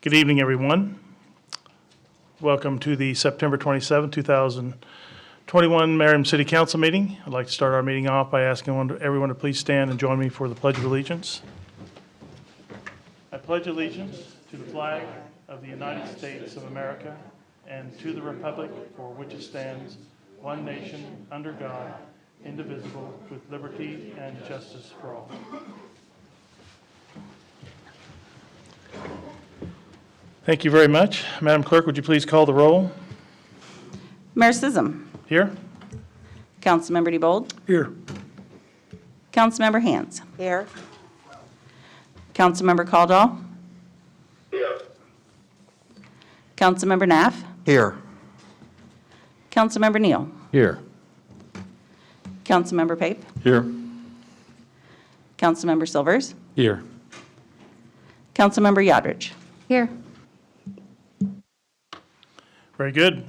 Good evening, everyone. Welcome to the September 27, 2021 Merriam City Council meeting. I'd like to start our meeting off by asking everyone to please stand and join me for the Pledge of Allegiance. I pledge allegiance to the flag of the United States of America and to the republic for which it stands, one nation, under God, indivisible, with liberty and justice for all. Thank you very much. Madam Clerk, would you please call the roll? Mayor Sism. Here? Councilmember DeBold. Here. Councilmember Hands. Here. Councilmember Caldwell. Here. Councilmember Naff. Here. Councilmember Neal. Here. Councilmember Pape. Here. Councilmember Silvers. Here. Councilmember Yodridge. Here. Very good.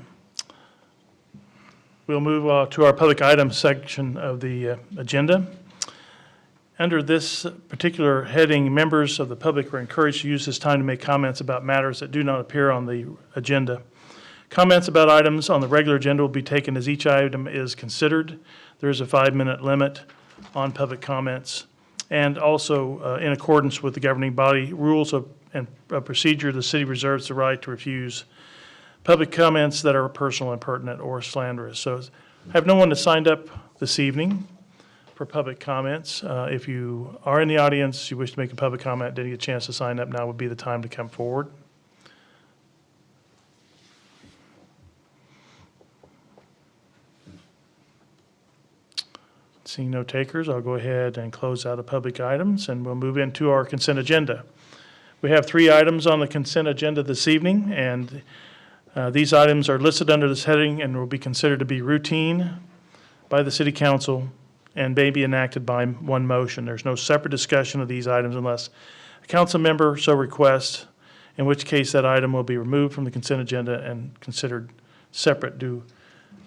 We'll move to our public items section of the agenda. Under this particular heading, members of the public are encouraged to use this time to make comments about matters that do not appear on the agenda. Comments about items on the regular agenda will be taken as each item is considered. There is a 5-minute limit on public comments. And also, in accordance with the governing body rules and procedure, the city reserves the right to refuse public comments that are personal, impertinent, or slanderous. So I have no one that signed up this evening for public comments. If you are in the audience, you wish to make a public comment, didn't get a chance to sign up, now would be the time to come forward. Seeing no takers, I'll go ahead and close out the public items, and we'll move into our consent agenda. We have 3 items on the consent agenda this evening, and these items are listed under this heading and will be considered to be routine by the City Council and may be enacted by one motion. There's no separate discussion of these items unless a council member so requests, in which case that item will be removed from the consent agenda and considered separate.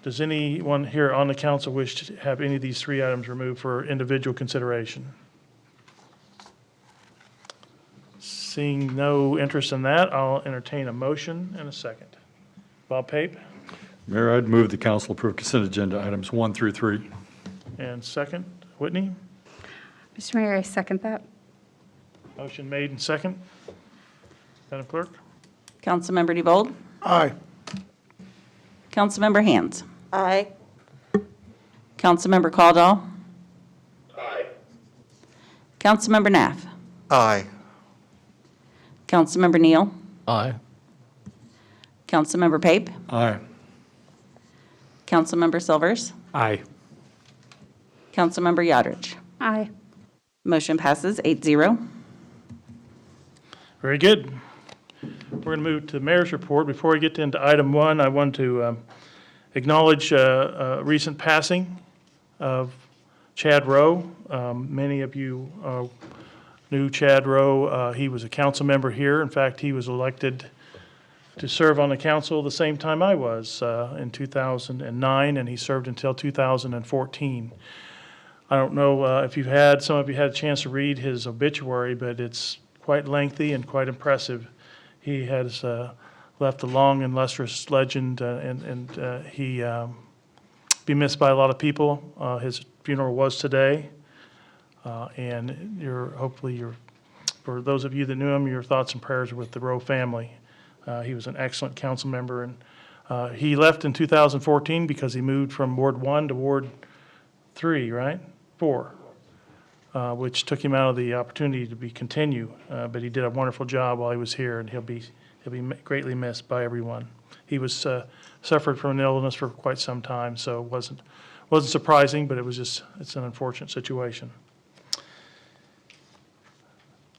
Does anyone here on the council wish to have any of these 3 items removed for individual consideration? Seeing no interest in that, I'll entertain a motion and a second. Bob Pape, Mayor, I'd move the council approve consent agenda items 1 through 3. and second, Whitney. Mr. Mayor, I second that. Motion made and second. Madam Clerk? Councilmember DeBold. Aye. Councilmember Hands. Aye. Councilmember Caldwell. Aye. Councilmember Naff. Aye. Councilmember Neal. Aye. Councilmember Pape. Aye. Councilmember Silvers. Aye. Councilmember Yodridge. Aye. Motion passes 8-0. Very good. We're going to move to the mayor's report. Before we get into item 1, I want to acknowledge a recent passing of Chad Rowe. Many of you knew Chad Rowe. He was a council member here. In fact, he was elected to serve on the council the same time I was in 2009, and he served until 2014. I don't know if some of you had a chance to read his obituary, but it's quite lengthy and quite impressive. He has left a long and lustrous legend, and he be missed by a lot of people. His funeral was today, and hopefully for those of you that knew him, your thoughts and prayers are with the Rowe family. He was an excellent council member, and he left in 2014 because he moved from Ward 1 to Ward 3, right? 4, which took him out of the opportunity to continue. But he did a wonderful job while he was here, and he'll be greatly missed by everyone. He was suffered from an illness for quite some time, so it wasn't surprising, but it's an unfortunate situation.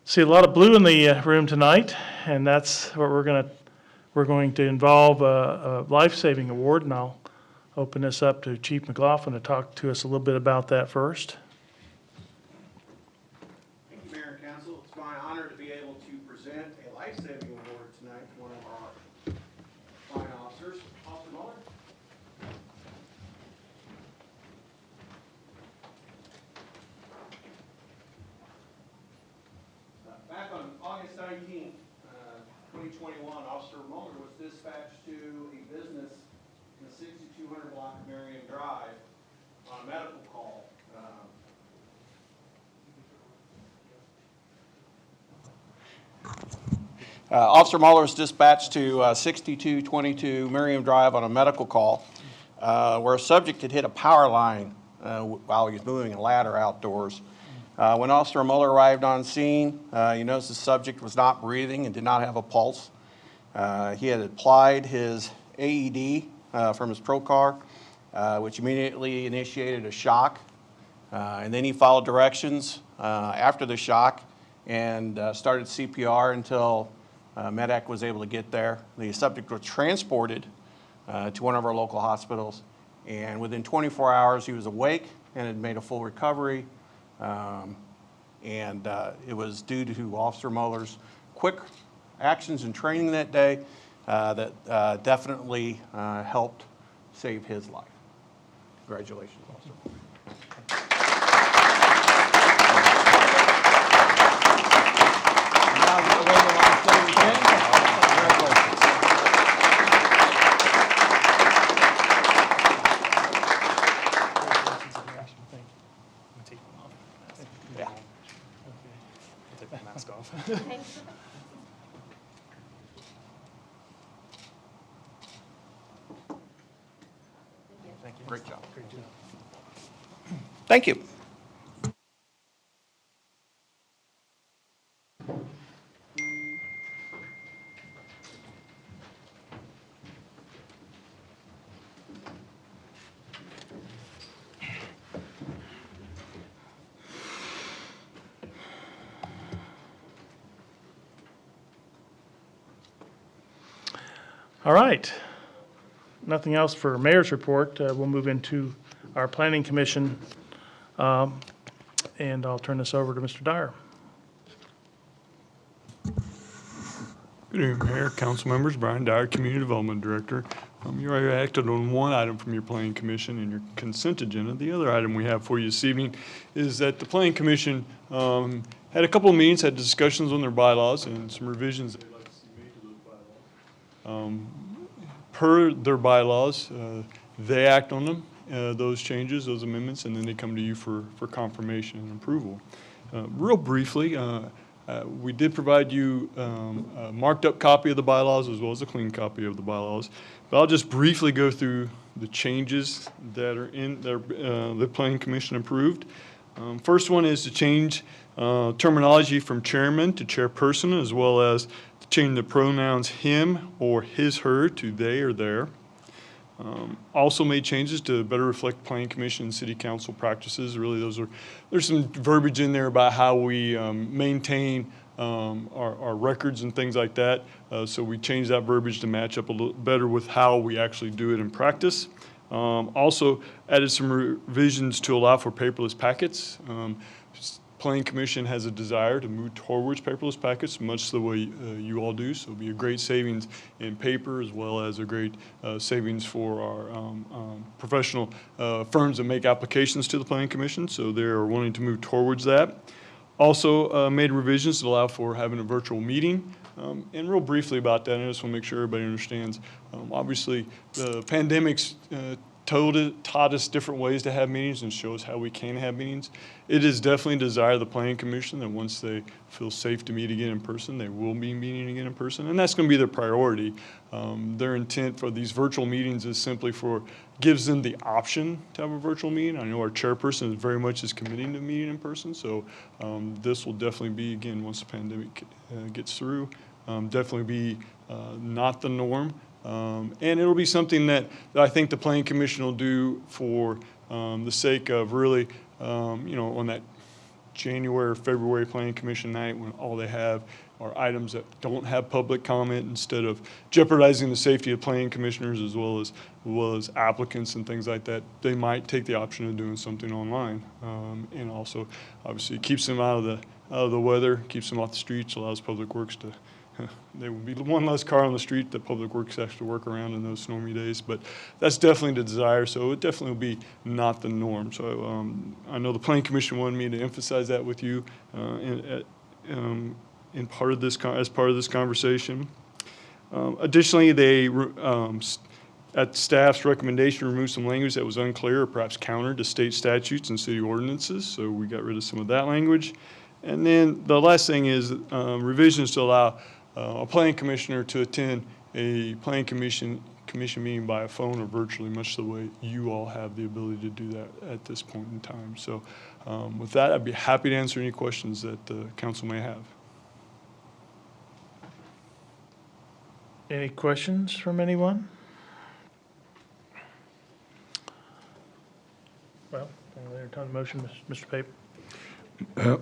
See a lot of blue in the room tonight, and that's what we're going to involve a life-saving award, and I'll open this up to Chief McLaughlin to talk to us a little bit about that first. Thank you, Mayor and Council. It's my honor to be able to present a life-saving award tonight to one of our fine officers, Officer Muller. Back on August 19th, 2019, 2021, Officer Muller was dispatched to a business in the 6200 block of Merriam Drive on a medical call. Officer Muller was dispatched to 6222 Merriam Drive on a medical call where a subject had hit a power line while he was moving a ladder outdoors. When Officer Muller arrived on scene, he noticed the subject was not breathing and did not have a pulse. He had applied his AED from his Procar, which immediately initiated a shock. And then he followed directions after the shock and started CPR until MEDEC was able to get there. The subject was transported to one of our local hospitals, and within 24 hours he was awake and had made a full recovery. It was due to Officer Muller's quick actions and training that day that definitely helped save his life. Congratulations, Officer. Now get the regular line clear again. Congratulations. Yeah. Take the mask off. Great job. Thank you. All right. Nothing else for mayor's report. We'll move into our planning commission. And I'll turn this over to Mr. Dyer. Good evening, Mayor, council members. Brian Dyer, Community Development Director. You already acted on one item from your Planning Commission in your consent agenda. The other item we have for you this evening is that the Planning Commission had a couple of meetings, had discussions on their bylaws and some revisions they'd like to see made to those bylaws. Per their bylaws, they act on them, those changes, those amendments, and then they come to you for confirmation and approval. Real briefly, we did provide you a marked up copy of the bylaws as well as a clean copy of the bylaws. But I'll just briefly go through the changes that are in there, the Planning Commission approved. First one is to change terminology from chairman to chairperson, as well as to change the pronouns him or his, her to they or their. Also made changes to better reflect Planning Commission and City Council practices. Really, there's some verbiage in there about how we maintain our records and things like that. So we changed that verbiage to match up a little better with how we actually do it in practice. Also added some revisions to allow for paperless packets. Planning Commission has a desire to move towards paperless packets, much the way you all do. So it'll be a great savings in paper, as well as a great savings for our professional firms that make applications to the Planning Commission. So they're wanting to move towards that. Also made revisions to allow for having a virtual meeting. And real briefly about that, I just want to make sure everybody understands. Obviously, the pandemic's taught us different ways to have meetings and show us how we can have meetings. It is definitely a desire of the Planning Commission that once they feel safe to meet again in person, they will be meeting again in person, and that's going to be their priority. Their intent for these virtual meetings is simply gives them the option to have a virtual meeting. I know our chairperson is very much committing to meeting in person, so this will definitely be, again, once the pandemic gets through, definitely be not the norm. And it'll be something that I think the Planning Commission will do for the sake of really, on that January or February Planning Commission night when all they have are items that don't have public comment, instead of jeopardizing the safety of planning commissioners as well as applicants and things like that. They might take the option of doing something online, and also obviously keeps them out of the weather, keeps them off the streets, allows Public Works to. There will be one less car on the street that Public Works has to work around in those stormy days, but that's definitely the desire, so it definitely will be not the norm. So I know the Planning Commission wanted me to emphasize that with you in part of this, as part of this conversation. Additionally, they, at staff's recommendation, removed some language that was unclear or perhaps counter to state statutes and city ordinances, so we got rid of some of that language. And then the last thing is revisions to allow a planning commissioner to attend a planning commission meeting by phone or virtually, much the way you all have the ability to do that at this point in time. So with that, I'd be happy to answer any questions that the council may have. Any questions from anyone? Well, I'll entertain a motion, Mr. Pape.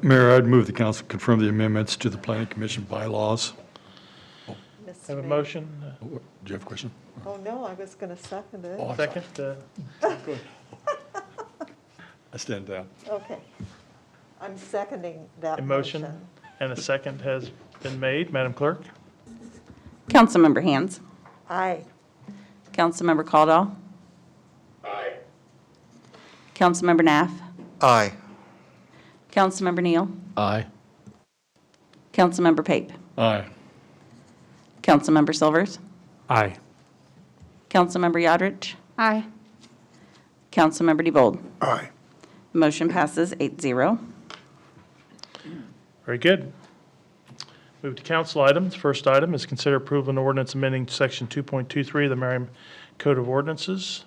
Mayor, I'd move the council confirm the amendments to the planning commission bylaws. Mr. Have a Mayor. motion, Do you have a question? Oh, no, I was going to second it. Oh, second. I stand down. Okay. I'm seconding that A motion. motion and a second has been made. Madam Clerk? Councilmember Hands. Aye. Councilmember Caldwell. Aye. Councilmember Naff. Aye. Councilmember Neal. Aye. Councilmember Pape. Aye. Councilmember Silvers. Aye. Councilmember Yodrich. Aye. Councilmember DeVold. Aye. Motion passes 8-0. Very good. Move to council items. First item is consider approval of an ordinance amending section 2.23 of the Merriam Code of Ordinances.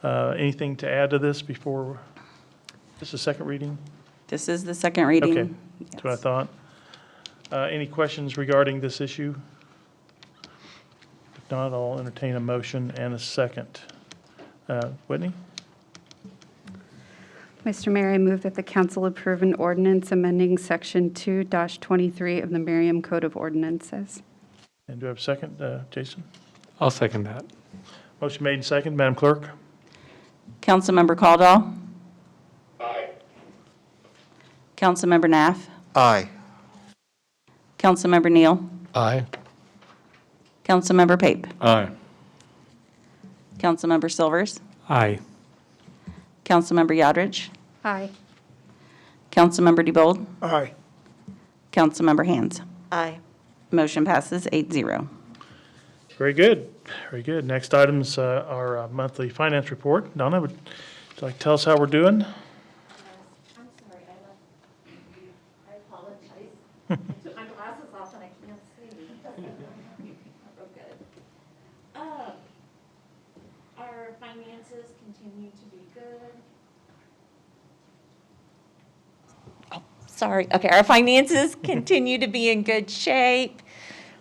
Anything to add to this before, this is second reading? This is the second reading. Okay, that's what I thought. Any questions regarding this issue? If not, I'll entertain a motion and a second. Whitney? Mr. Mayor, I move that the council approve an ordinance amending Section 2-23 of the Merriam Code of Ordinances. And do I have a second? Jason? I'll second that. Motion made and second. Madam Clerk? Councilmember Caldwell. Aye. Councilmember Naff. Aye. Councilmember Neal. Aye. Councilmember Pape. Aye. Councilmember Silvers. Aye. Councilmember Yodrich. Aye. Councilmember DeVold. Aye. Councilmember Hands. Aye. Motion passes 8-0. Very good, very good. Next item's our monthly finance report. Donna, would you like to tell us how we're doing? I'm sorry, I apologize. I took my glasses off and I can't see. Real good. Our finances continue to be good. Oh, sorry. Okay, our finances continue to be in good shape.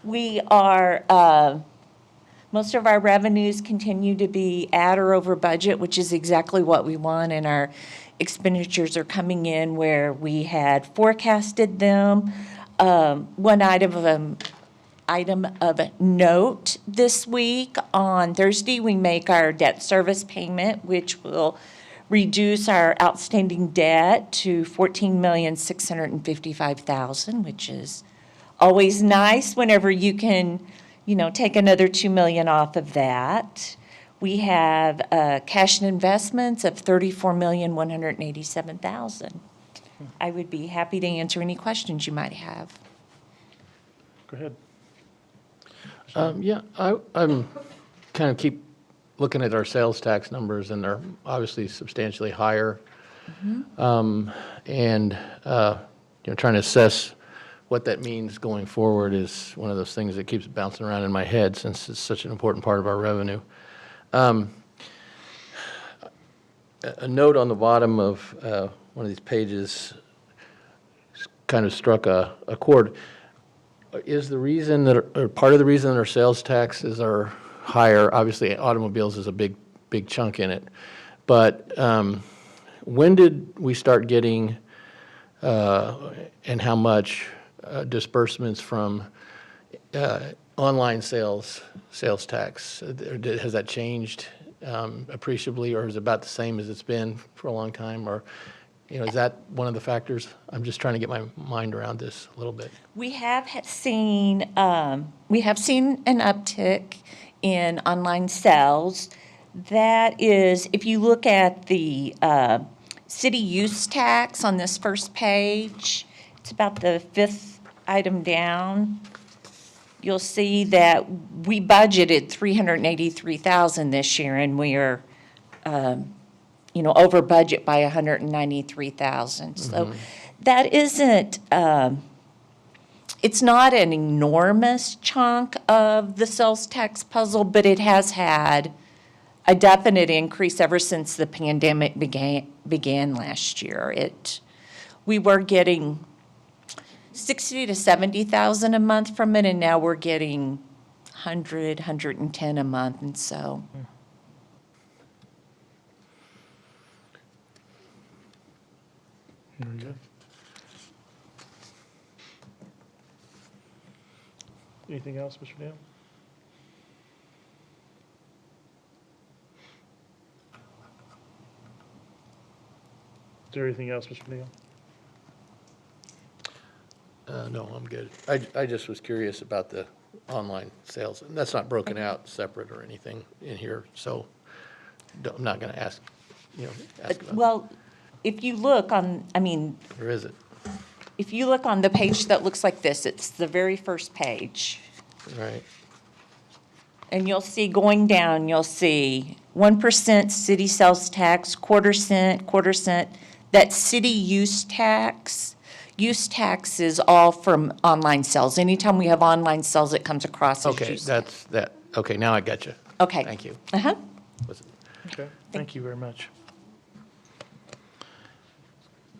We are, most of our revenues continue to be at or over budget, which is exactly what we want, and our expenditures are coming in where we had forecasted them. One item of note this week, on Thursday, we make our debt service payment, which will reduce our outstanding debt to $14,655,000, which is always nice whenever you can, take another $2 million off of that. We have cash and investments of $34,187,000. I would be happy to answer any questions you might have. Go ahead. Yeah, I'm kind of keep looking at our sales tax numbers, and they're obviously substantially higher. And, trying to assess what that means going forward is one of those things that keeps bouncing around in my head since it's such an important part of our revenue. A note on the bottom of one of these pages kind of struck a chord. Is the reason that, or part of the reason that our sales taxes are higher, obviously automobiles is a big chunk in it, but when did we start getting, and how much, disbursements from online sales tax? Has that changed appreciably, or is it about the same as it's been for a long time? Or, is that one of the factors? I'm just trying to get my mind around this a little bit. We have seen an uptick in online sales. That is, if you look at the city use tax on this first page, it's about the fifth item down. you'll see that we budgeted $383,000 this year, and we are, over budget by $193,000. So that isn't, it's not an enormous chunk of the sales tax puzzle, but it has had a definite increase ever since the pandemic began last year. We were getting 60 to 70,000 a month from it, and now we're getting 100, 110 a month, and so. Very good. Anything else, Mr. Neal? Is there anything else, Mr. Neal? No, I'm good. I just was curious about the online sales, and that's not broken out separate or anything in here, so I'm not going to ask about Well, if you look on, Or is it? if you look on the page that looks like this, it's the very first page. Right. And you'll see going down, you'll see 1% city sales tax, quarter cent. That's city use tax. Use tax is all from online sales. Anytime we have online sales, it comes across as Okay, use. that's that. Okay, now I got you. Okay. Thank you. Uh-huh. Was it- Okay, thank you very much.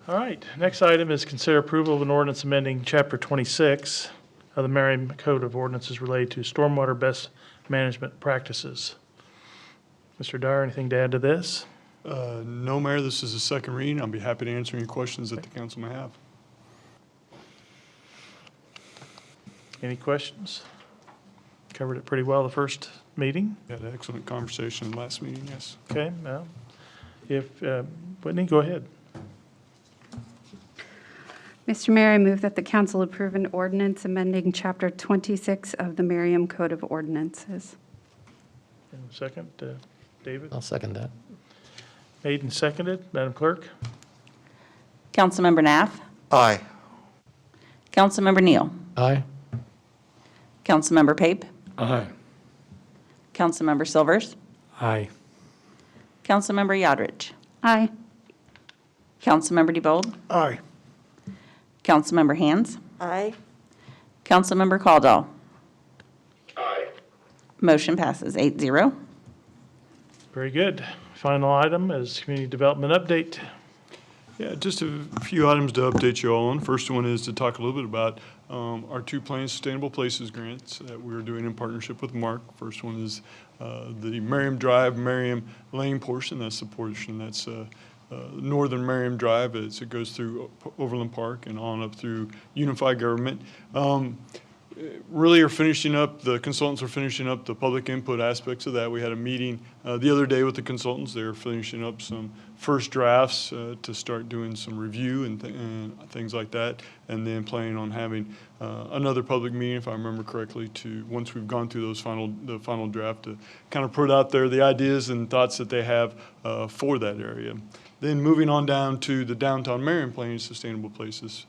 All right, next item is consider approval of an ordinance amending Chapter 26 of the Merriam Code of Ordinances related to stormwater best management practices. Mr. Dyer, anything to add to this? No, Mayor, this is a second reading. I'll be happy to answer any questions that the council may have. Any questions? Covered it pretty well the first meeting. Had an excellent conversation last meeting, yes. Okay, now, if, Whitney, go ahead. Mr. Mayor, I move that the council approve an ordinance amending Chapter 26 of the Merriam Code of Ordinances. And second, David? I'll second that. Made and seconded. Madam Clerk? Councilmember Naff, Aye. Councilmember Neal, Aye. Councilmember Pape, Aye. Councilmember Silvers, Aye. Councilmember Yodridge, Aye. Councilmember DeBold, Aye. Councilmember Hands, Aye. Councilmember Caldwell. Aye. Motion passes 8-0. Very good. Final item is community development update. Yeah, just a few items to update you all on. First one is to talk a little bit about our two planned Sustainable Places grants that we're doing in partnership with Mark. First one is the Merriam Drive, Merriam Lane portion. That's the portion that's northern Merriam Drive as it goes through Overland Park and on up through Unified Government. Really are finishing up, the consultants are finishing up the public input aspects of that. We had a meeting the other day with the consultants. They're finishing up some first drafts to start doing some review and things like that, and then planning on having another public meeting, if I remember correctly, to, once we've gone through the final draft, to kind of put out there the ideas and thoughts that they have for that area. Then moving on down to the Downtown Merriam Planning Sustainable Places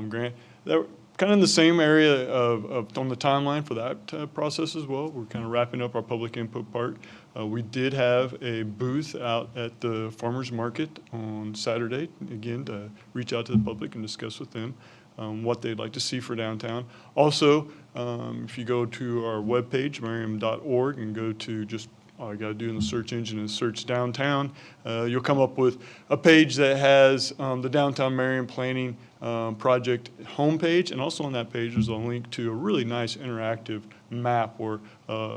grant. That, kind of in the same area on the timeline for that process as well. We're kind of wrapping up our public input part. We did have a booth out at the farmers market on Saturday, again, to reach out to the public and discuss with them what they'd like to see for downtown. Also, if you go to our webpage, merriam.org, and go to just all you got to do in the search engine is search downtown. You'll come up with a page that has the Downtown Merriam Planning Project homepage, and also on that page there's a link to a really nice interactive map where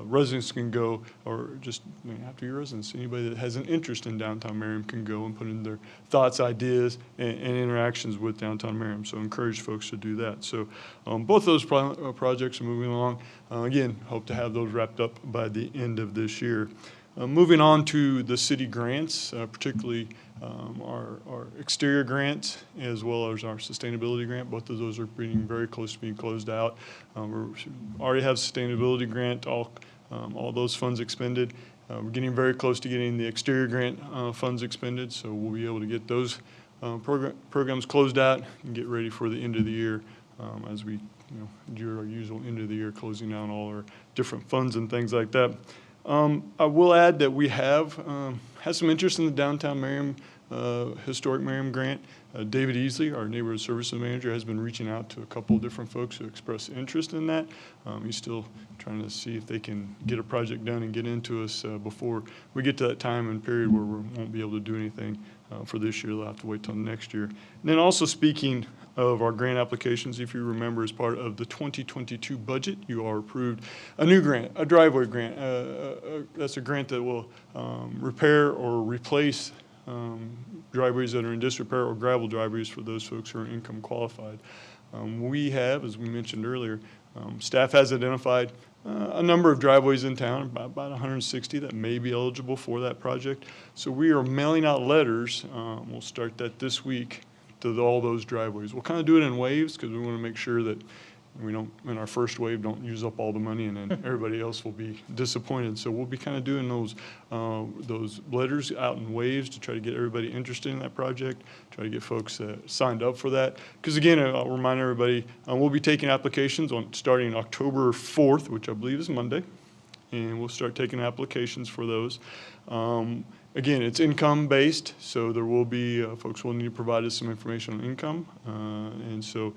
residents can go, or just after your residents, anybody that has an interest in Downtown Merriam can go and put in their thoughts, ideas, and interactions with Downtown Merriam. So encourage folks to do that. So both those projects are moving along. Again, hope to have those wrapped up by the end of this year. Moving on to the city grants, particularly our exterior grant as well as our sustainability grant. Both of those are being very close to being closed out. We already have sustainability grant, all those funds expended. We're getting very close to getting the exterior grant funds expended, so we'll be able to get those programs closed out and get ready for the end of the year as we do our usual end of the year closing down all our different funds and things like that. I will add that we have had some interest in the downtown Merriam, historic Merriam grant. David Easley, our neighborhood services manager, has been reaching out to a couple of different folks who express interest in that. He's still trying to see if they can get a project done and get into us before we get to that time and period where we won't be able to do anything for this year. They'll have to wait till next year. And then also speaking of our grant applications, if you remember, as part of the 2022 budget, you are approved a new grant, a driveway grant. That's a grant that will repair or replace driveways that are in disrepair or gravel driveways for those folks who are income qualified. We have, as we mentioned earlier, staff has identified a number of driveways in town, about 160 that may be eligible for that project. So we are mailing out letters, we'll start that this week, to all those driveways. We'll kind of do it in waves because we want to make sure that we don't, in our first wave, don't use up all the money and then everybody else will be disappointed. So we'll be kind of doing those letters out in waves to try to get everybody interested in that project, try to get folks signed up for that. Because again, I'll remind everybody, we'll be taking applications starting October 4th, which I believe is Monday, and we'll start taking applications for those. Again, it's income-based, so there will be, folks will need to provide us some information on income. And so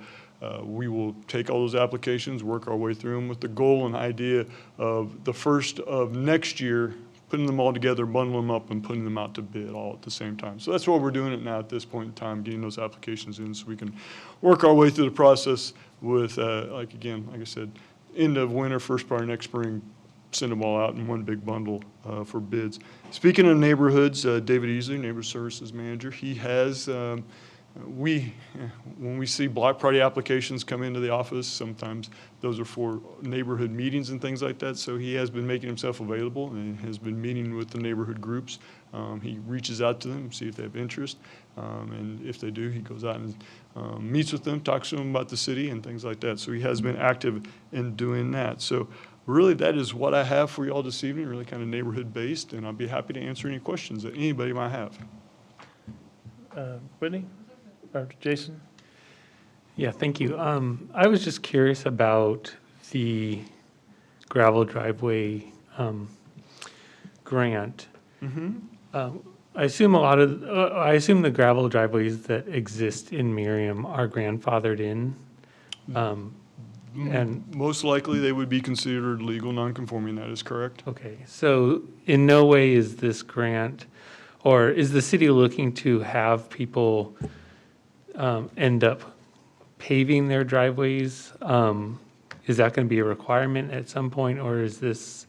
we will take all those applications, work our way through them with the goal and idea of the first of next year, putting them all together, bundling them up, and putting them out to bid all at the same time. So that's what we're doing it now at this point in time, getting those applications in so we can work our way through the process with, like I said, end of winter, first part of next spring, send them all out in one big bundle for bids. Speaking of neighborhoods, David Easley, Neighborhood Services Manager, he has, when we see block party applications come into the office, sometimes those are for neighborhood meetings and things like that, so he has been making himself available and has been meeting with the neighborhood groups. He reaches out to them, see if they have interest, and if they do, he goes out and meets with them, talks to them about the city and things like that. So he has been active in doing that. So really, that is what I have for you all this evening, really kind of neighborhood-based, and I'll be happy to answer any questions that anybody might have. Whitney? Or Jason? Yeah, thank you. I was just curious about the gravel driveway grant. I assume the gravel driveways that exist in Merriam are grandfathered in. And Most likely, they would be considered legal nonconforming, that is correct. okay, so in no way is this grant, or is the city looking to have people end up paving their driveways? Is that going to be a requirement at some point, or is this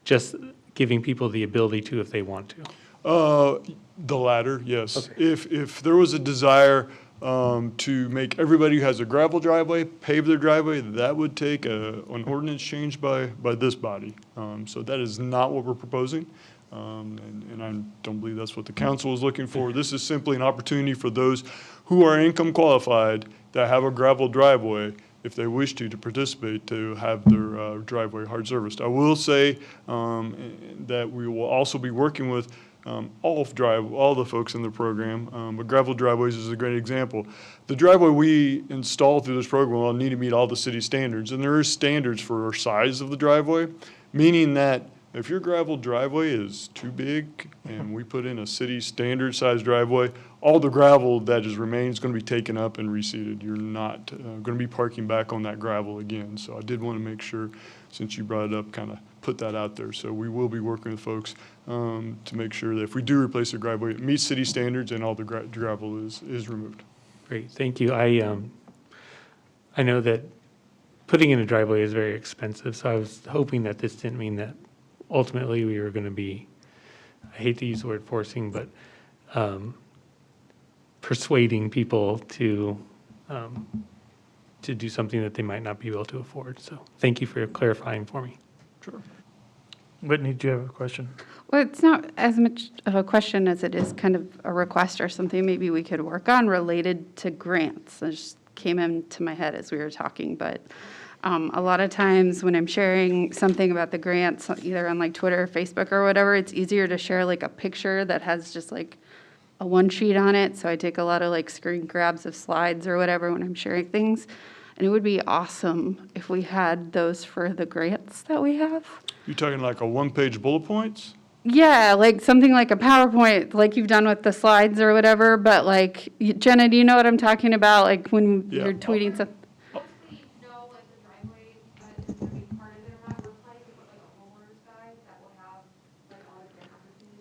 just giving people the ability to if they want to? The latter, yes. Okay. If there was a desire to make everybody who has a gravel driveway pave their driveway, that would take an ordinance change by this body. So that is not what we're proposing, and I don't believe that's what the council is looking for. This is simply an opportunity for those who are income qualified that have a gravel driveway, if they wish to participate, to have their driveway hard serviced. I will say that we will also be working with all the folks in the program, but gravel driveways is a great example. The driveway we install through this program will need to meet all the city standards, and there is standards for our size of the driveway, meaning that if your gravel driveway is too big and we put in a city standard size driveway, all the gravel that just remains is going to be taken up and reseeded. You're not going to be parking back on that gravel again. So I did want to make sure, since you brought it up, kind of put that out there. So we will be working with folks to make sure that if we do replace a driveway, it meets city standards and all the gravel is removed. Great, thank you. I know that putting in a driveway is very expensive, so I was hoping that this didn't mean that ultimately we were going to be, I hate to use the word forcing, but persuading people to do something that they might not be able to afford. So thank you for clarifying for me. Sure. Whitney, do you have a question? Well, it's not as much of a question as it is kind of a request or something maybe we could work on related to grants. It just came into my head as we were talking, but a lot of times when I'm sharing something about the grants, either on like Twitter or Facebook or whatever, it's easier to share like a picture that has just like a one sheet on it. So I take a lot of like screen grabs of slides or whatever when I'm sharing things. And it would be awesome if we had those for the grants that we have. You talking like a one-page bullet points? Yeah, like something like a PowerPoint, like you've done with the slides or whatever, but like, Jenna, do you know what I'm talking about? Like when Yeah. you're tweeting something?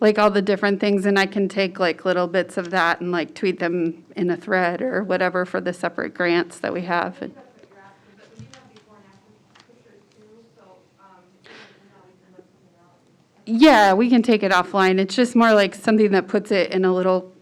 Like all the different things, and I can take like little bits of that and like tweet them in a thread or whatever for the separate grants that we have. Yeah, we can take it offline. It's just more like something that puts it in a little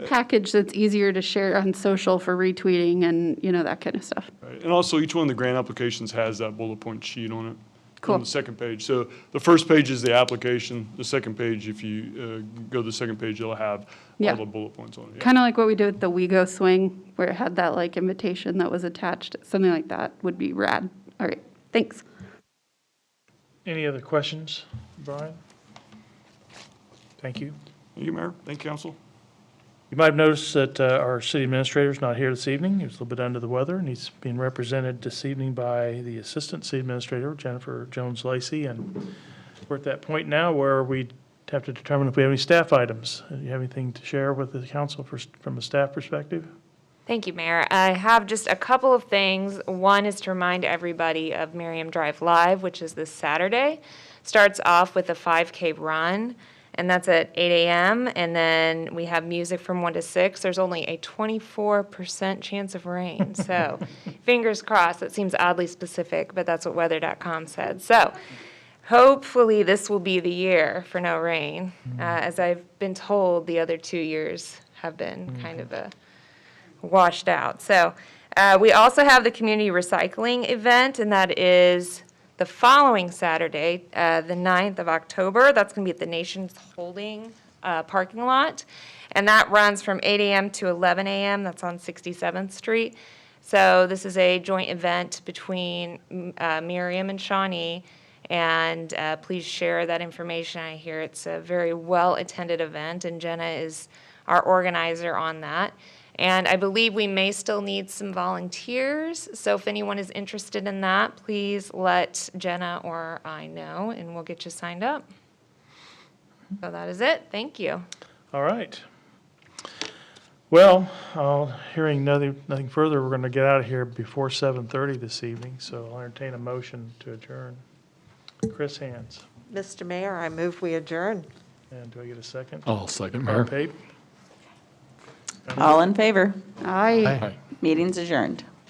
package that's easier to share on social for retweeting and, you know, that kind of stuff. Right. And also, each one of the grant applications has that bullet point sheet on it. Cool. On the second page. So the first page is the application. The second page, if you go to the second page, it'll have Yeah. all the bullet points on it. Yeah. Kind of like what we did with the We Go Swing, where it had that like invitation that was attached. Something like that would be rad. All right, thanks. Any other questions, Brian? Thank you. Thank you, Mayor. Thank you, Council. You might have noticed that our city administrator is not here this evening. He was a little bit under the weather, and he's being represented this evening by the Assistant City Administrator, Jennifer Jones-Lacey. And we're at that point now where we have to determine if we have any staff items. Do you have anything to share with the council from a staff perspective? Thank you, Mayor. I have just a couple of things. One is to remind everybody of Merriam Drive Live, which is this Saturday. Starts off with a 5K run, and that's at 8 a.m. And then we have music from 1 to 6. There's only a 24% chance of rain. So fingers crossed. That seems oddly specific, but that's what weather.com said. So hopefully this will be the year for no rain. As I've been told, the other 2 years have been kind of washed out. So we also have the community recycling event, and that is the following Saturday, the 9th of October. That's going to be at the Nation's Holding parking lot. And that runs from 8 a.m. to 11 a.m. That's on 67th Street. So this is a joint event between Merriam and Shawnee. And please share that information. I hear it's a very well-attended event, and Jenna is our organizer on that. And I believe we may still need some volunteers. So if anyone is interested in that, please let Jenna or I know, and we'll get you signed up. So that is it. Thank you. All right. Well, hearing nothing further, we're going to get out of here before 7:30 this evening. So I'll entertain a motion to adjourn. Chris Hands. Mr. Mayor, I move we adjourn. And do I get a second? I'll second, Mayor Mayor. Pape? All in favor? Aye. Aye. Meeting's adjourned.